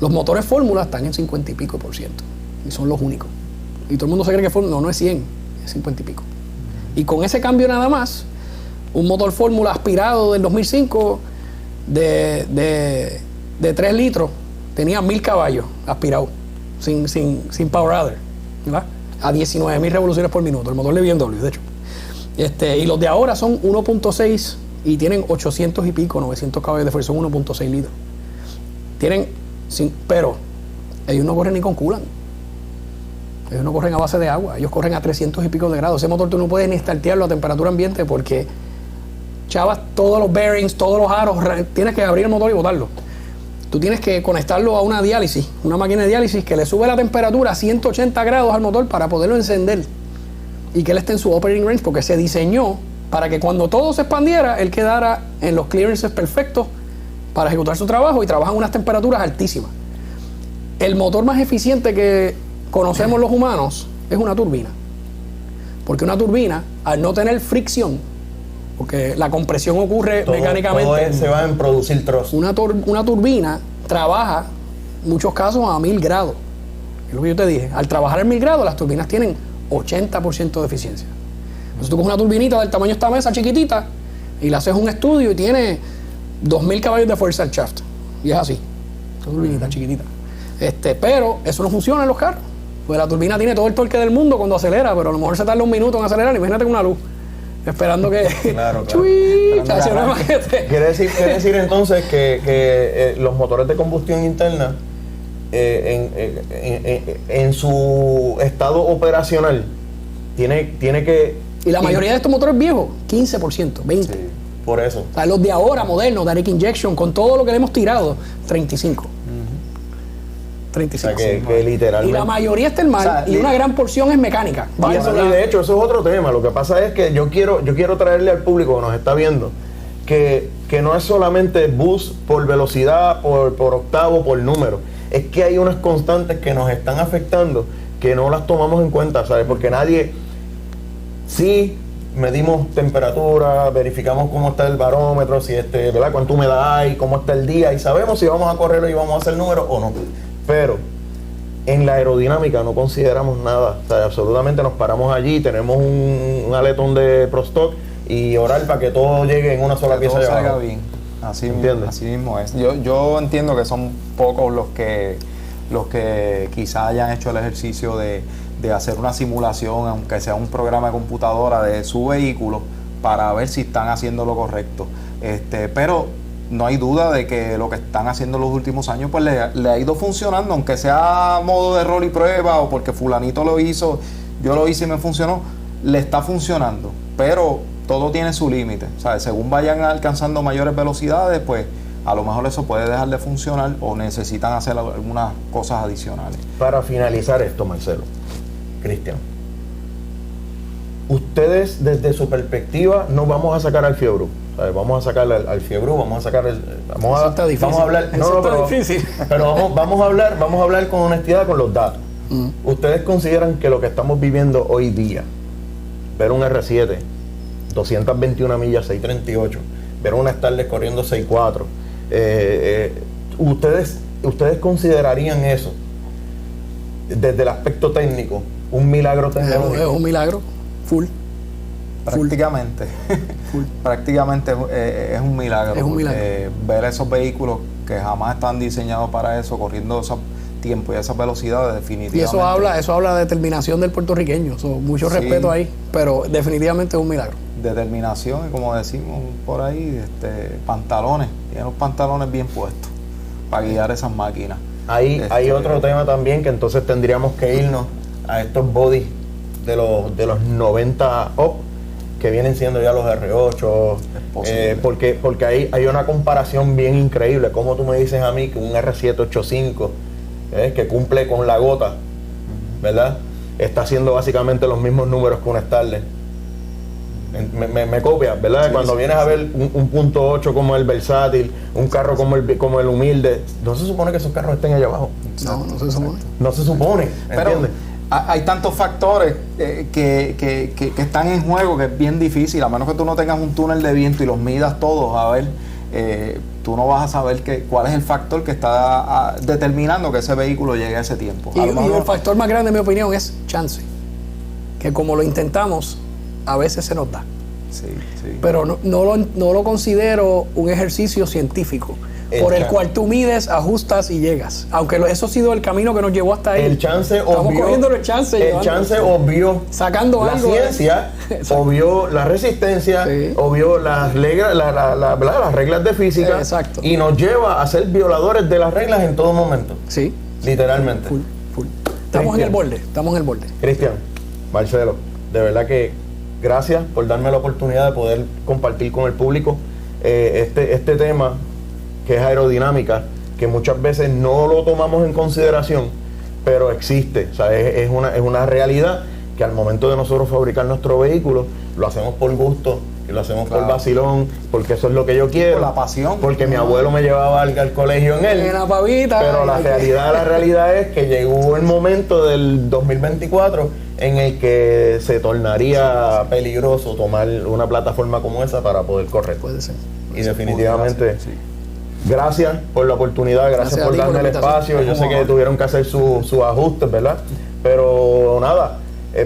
Los motores fórmula están en 50 y pico % y son los únicos. Y todo el mundo se cree que fórmula no es 100, es 50 y pico. Y con ese cambio nada más, un motor fórmula aspirado del 2005 de 3 litros tenía 1000 caballos aspirado, sin power adder, ¿verdad? A 19.000 revoluciones por minuto, el motor de BMW, de hecho. Y los de ahora son 1.6 y tienen 800 y pico, 900 caballos de fuerza, son 1.6 litros. Pero ellos no corren ni con coolant. Ellos no corren a base de agua, ellos corren a 300 y pico de grados. Ese motor tú no puedes ni startearlo a temperatura ambiente porque chavas todos los bearings, todos los aros, tienes que abrir el motor y botarlo. Tú tienes que conectarlo a una diálisis, una máquina de diálisis que le sube la temperatura a 180 grados al motor para poderlo encender y que él esté en su operating range, porque se diseñó para que cuando todo se expandiera, él quedara en los clearances perfectos para ejecutar su trabajo, y trabaja a unas temperaturas altísimas. El motor más eficiente que conocemos los humanos es una turbina, porque una turbina, al no tener fricción, porque la compresión ocurre mecánicamente. Todo se va en producir trozos. Una turbina trabaja, en muchos casos, a 1000 grados. Es lo que yo te dije. Al trabajar a 1000 grados, las turbinas tienen 80% de eficiencia. Entonces tú coges una turbinita del tamaño de esta mesa chiquitita y le haces un estudio y tiene 2000 caballos de fuerza al shaft. Y es así. Una turbinita chiquitita. Pero eso no funciona en los carros. Pues la turbina tiene todo el torque del mundo cuando acelera, pero a lo mejor se tarda un minuto en acelerar. Imagínate con una luz, esperando que... Claro. Quiere decir entonces que los motores de combustión interna en su estado operacional tiene que... Y la mayoría de estos motores viejos, 15%, 20%. Sí, por eso. O sea, los de ahora, modernos, direct injection, con todo lo que le hemos tirado, 35%. 35. O sea, que literalmente... Y la mayoría es termal, o sea, y una gran porción es mecánica. Y de hecho, eso es otro tema. Lo que pasa es que yo quiero traerle al público que nos está viendo que no es solamente boost por velocidad, por octavo, por número. Es que hay unas constantes que nos están afectando que no las tomamos en cuenta, ¿sabes? Porque nadie... Sí, medimos temperatura, verificamos cómo está el barómetro, si ¿verdad? Cuánta humedad hay, cómo está el día, y sabemos si vamos a correr y vamos a hacer números o no. Pero en la aerodinámica no consideramos nada, o sea, absolutamente nos paramos allí, tenemos un aletón de Pro Stock y orar para que todo llegue en una sola pieza de abajo. Salga bien. Así mismo es. Yo entiendo que son pocos los que quizás hayan hecho el ejercicio de hacer una simulación, aunque sea un programa de computadora de su vehículo, para ver si están haciendo lo correcto. Pero no hay duda de que lo que están haciendo en los últimos años pues le ha ido funcionando, aunque sea a modo de rol y prueba o porque fulanito lo hizo, yo lo hice y me funcionó, le está funcionando, pero todo tiene su límite. O sea, según vayan alcanzando mayores velocidades, pues a lo mejor eso puede dejar de funcionar o necesitan hacer algunas cosas adicionales. Para finalizar esto, Marcelo, Cristian, ustedes desde su perspectiva no vamos a sacar al Fiebru, ¿sabes? Vamos a sacar al Fiebru, vamos a sacar vamos a hablar, difícil. pero vamos a hablar con honestidad con los datos. ¿Ustedes consideran que lo que estamos viviendo hoy día, ver un R7, 221 millas, 638, ver una Starlet corriendo 6.4, ustedes considerarían eso desde el aspecto técnico un milagro tecnológico? Es un milagro, full. Prácticamente, prácticamente es un milagro. Es un milagro. Ver esos vehículos que jamás están diseñados para eso, corriendo esos tiempos y esas velocidades, definitivamente. Y eso habla de determinación del puertorriqueño. Mucho respeto ahí, pero definitivamente es un milagro. Determinación y, como decimos por ahí, pantalones, tienen los pantalones bien puestos para guiar esas máquinas. Hay otro tema también, que entonces tendríamos que irnos a estos bodies de los 90 up, que vienen siendo ya los R8, porque hay una comparación bien increíble. Como tú me dices a mí que un R785, que cumple con la gota, ¿verdad?, está haciendo básicamente los mismos números que un Starlet. Me copias, ¿verdad? Sí, Cuando vienes a ver un punto 8 como el versátil, un carro como el humilde, no se supone que esos carros estén allá abajo. No se supone. No se supone, ¿entiendes? Pero hay tantos factores que están en juego que es bien difícil, a menos que tú no tengas un túnel de viento y los midas todos, a ver, tú no vas a saber cuál es el factor que está determinando que ese vehículo llegue a ese tiempo. Y el factor más grande, en mi opinión, es chance. Que como lo intentamos, a veces se nos da. Sí. Pero no lo considero un ejercicio científico por el cual tú mides, ajustas y llegas. Aunque eso ha sido el camino que nos llevó hasta ahí. El chance Estamos obvió, cogiéndolo el chance obvió sacando la algo. ciencia, obvió la resistencia, Sí. obvió las reglas, las reglas de física, Exacto. y nos lleva a ser violadores de las reglas en todo momento. Sí. Literalmente. Full. Estamos en el borde. Cristian, Marcelo, de verdad que gracias por darme la oportunidad de poder compartir con el público este tema que es aerodinámica, que muchas veces no lo tomamos en consideración, pero existe. O sea, es una realidad que al momento de nosotros fabricar nuestro vehículo, lo hacemos por gusto y lo hacemos por vacilón, porque eso es lo que yo quiero. Por la pasión. Porque mi abuelo me llevaba al colegio en él. Una pavita. Pero la realidad es que llegó el momento del 2024 en el que se tornaría peligroso tomar una plataforma como esa para poder correr. Puede ser. Y definitivamente, Sí. gracias por la oportunidad, gracias Gracias a por ti por darme la el invitación. espacio. Yo sé que tuvieron que hacer sus ajustes, ¿verdad? Pero nada,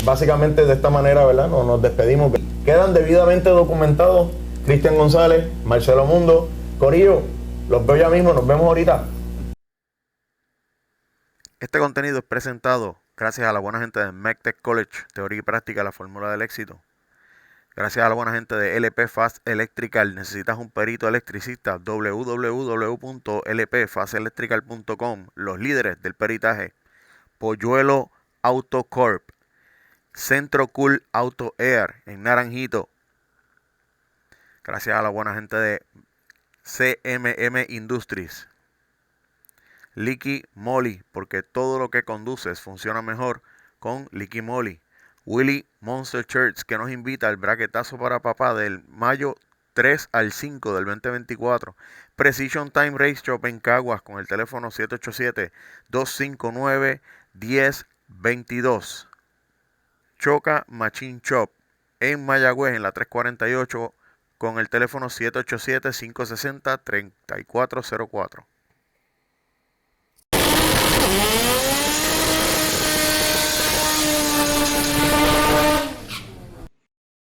básicamente de esta manera, ¿verdad? Nos despedimos. Quedan debidamente documentados Cristian González, Marcelo Mundo, Corillo. Los veo ya mismo, nos vemos ahorita. Este contenido es presentado gracias a la buena gente de MECTEC College, Teoría y Práctica, la fórmula del éxito. Gracias a la buena gente de LP Fast Electrical. Necesitas un perito electricista, www.lpfastelectrical.com. Los líderes del peritaje. Polluelo Auto Corp. Centro Cool Auto Air en Naranjito. Gracias a la buena gente de CMM Industries. Liqui Moly, porque todo lo que conduces funciona mejor con Liqui Moly. Willie Monster Church, que nos invita al braquetazo para papá del mayo 3 al 5 del 2024. Precision Time Race Shop en Caguas con el teléfono 787-259-1022. Choca Machine Shop en Mayagüez en la 348 con el teléfono 787-560-3404.